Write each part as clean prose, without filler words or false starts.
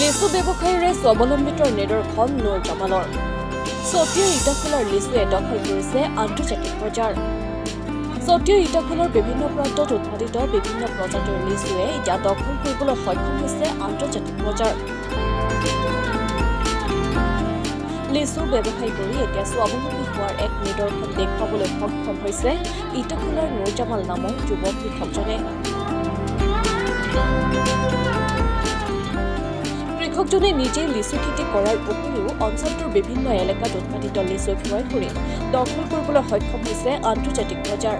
লিচু ব্যৱসায়ীৰে স্বাৱলম্বিতৰ নিদৰ্শন নুৰ জামালৰ চতিয়াৰ ইটাখোলাৰ লিচুৱে দখল কৰিছে আন্তৰ্জাতিক বজাৰ চতিয়াৰ ইটাখোলাৰ বিভিন্ন প্ৰান্তত উৎপাদিত বিভিন্ন প্ৰজাতিৰ লিচুৱে এতিয়া দখল কৰিবলৈ সক্ষম হৈছে আন্তৰ্জাতিক বজাৰ লিচু ব্যৱসায় কৰি এতিয়া স্বাৱলম্বী হোৱাৰ এক নিদৰ্শন দেখুৱাবলৈ সক্ষম হৈছে ইটাখোলাৰ নুৰ জামাল নামৰ যুৱ কৃষকজনে কৃষকজনে নিজে লিচু খেতি কৰাৰ উপৰিও অঞ্চলটোৰ বিভিন্ন এলেকাত উৎপাদিত লিচু ক্ৰয় কৰি দখল কৰিবলৈ সক্ষম হৈছে আন্তৰ্জাতিক বজাৰ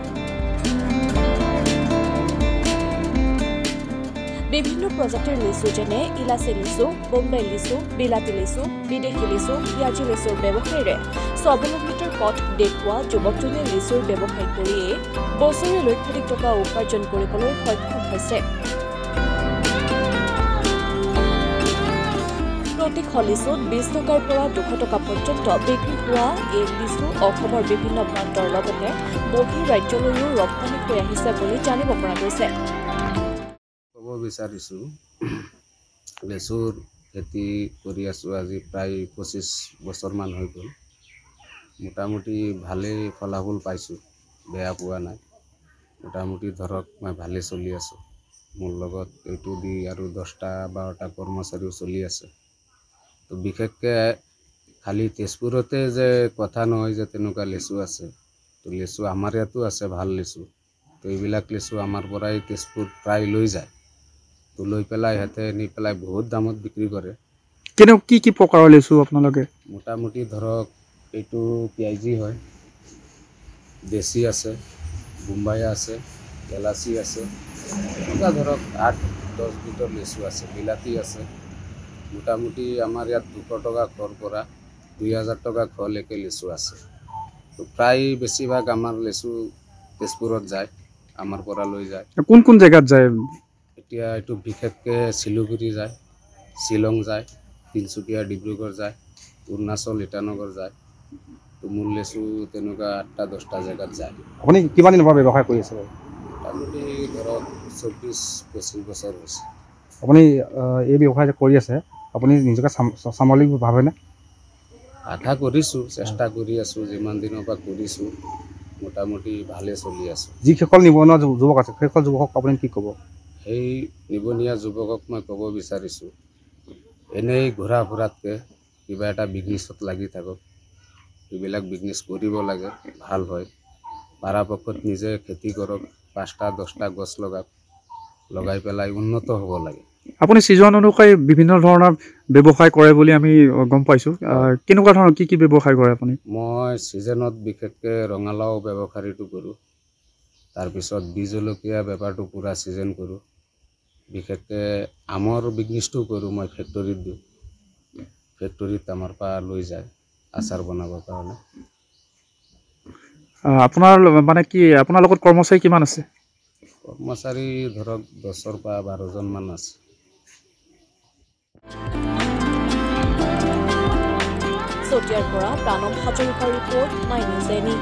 বিভিন্ন প্ৰজাতিৰ লিচু যেনে ইলাচি লিচু বোম্বে লিচু বিলাতী লিচু বিদেশী লিচু পিয়াজি লিচুৰ ব্যৱসায়ীৰে স্বাৱলম্বিতাৰ পথ দেখুওৱা যুৱকজনে লিচুৰ ব্যৱসায় কৰিয়ে বছৰি লক্ষাধিক টকা উপাৰ্জন কৰিবলৈ সক্ষম হৈছে প্ৰতি লিচুত 20 টকাৰ পৰা 200 টকা পৰ্যন্ত বিক্ৰী হোৱা এই লিচু অসমৰ বিভিন্ন প্ৰান্তৰ লগতে বহিৰ ৰাজ্যলৈও ৰপ্তানি হৈ আহিছে বুলি জানিব পৰা গৈছে ক'ব বিচাৰিছোঁ লিচুৰ খেতি কৰি আছোঁ আজি প্ৰায় 25 বছৰমান হৈ গ'ল মোটামুটি ভালেই ফলাফল পাইছোঁ বেয়া পোৱা নাই মোটামুটি ধৰক মই ভালে চলি আছোঁ মোৰ লগত এইটো দি আৰু 10টা 12টা কৰ্মচাৰীও চলি আছে তো বিশেষকৈ খালি তেজপুৰতে যে কথা নহয় যে তেনেকুৱা লিচু আছে তো লিচু আমাৰ ইয়াতো আছে ভাল লিচু তো এইবিলাক লিচু আমাৰ পৰাই তেজপুৰ প্ৰায় লৈ যায় তো লৈ পেলাই সিহঁতে নি পেলাই বহুত দামত বিক্ৰী কৰে কি প্ৰকাৰৰ লিচু আপোনালোকে মোটামুটি ধৰক এইটো পিয়াজি হয় দেশী আছে বোম্বাই আছে এলাচি আছে এনেকুৱা ধৰক 8-10 বিধৰ লিচু আছে বিলাতী আছে মোটামুটি আমাৰ ইয়াত 200 টকা ঘৰ পৰা 2000 টকা ঘৰলৈকে লিচু আছে তো প্ৰায় বেছিভাগ আমাৰ লিচু তেজপুৰত যায় আমাৰ পৰা লৈ যায় কোন জেগাত যায় এতিয়া এইটো বিশেষকৈ শিলিগুৰি যায় শ্বিলং যায় তিনচুকীয়া ডিব্ৰুগড় যায় অৰুণাচল ইটানগৰ যায় তো মোৰ লিচু তেনেকুৱা 8টা 10টা জেগাত যায় আপুনি কিমান দিনৰ পৰা ব্যৱসায় কৰি আছে মোটামুটি ধৰক 24-25 বছৰ হৈছে আপুনি এই ব্যৱসায় কৰি আছে আপুনি নিজকে সামৰিক ভাবেনে আশা কৰিছোঁ চেষ্টা কৰি আছোঁ যিমান দিনৰ পৰা কৰিছোঁ মোটামুটি ভালে চলি আছোঁ যিসকল নিবনুৱা যুৱক আছে সেইসকল যুৱকক আপুনি কি ক'ব সেই নিবনুৱা যুৱকক মই ক'ব বিচাৰিছোঁ এনেই ঘূৰা ফুৰাতকৈ কিবা এটা বিজনেছত লাগি থাকক এইবিলাক বিজনেছ কৰিব লাগে ভাল হয় পৰাপক্ষত নিজে খেতি কৰক 5টা 10টা গছ লগাই পেলাই উন্নত হ'ব লাগে আপুনি ছিজন অনুসাৰে বিভিন্ন ধৰণৰ ব্যৱসায় কৰে বুলি আমি গম পাইছোঁ কেনেকুৱা ধৰণৰ কি ব্যৱসায় কৰে আপুনি মই ছিজনত বিশেষকৈ ৰঙালাও ব্যৱসায়টো কৰোঁ তাৰপিছত বীজ জলকীয়া বেপাৰটো পুৰা ছিজন কৰোঁ বিশেষকৈ আমৰ বিজনেছটো কৰোঁ মই ফেক্টৰীত দিওঁ ফেক্টৰীত আমাৰ পৰা লৈ যায় আচাৰ বনাবৰ কাৰণে আপোনাৰ মানে কি আপোনাৰ লগত কৰ্মচাৰী কিমান আছে কৰ্মচাৰী ধৰক 10ৰ পৰা 12জন মান আছে চতিয়াৰ পৰা প্ৰণৱ হাজৰিকাৰ ৰিপৰ্ট 9 নিউজ এনি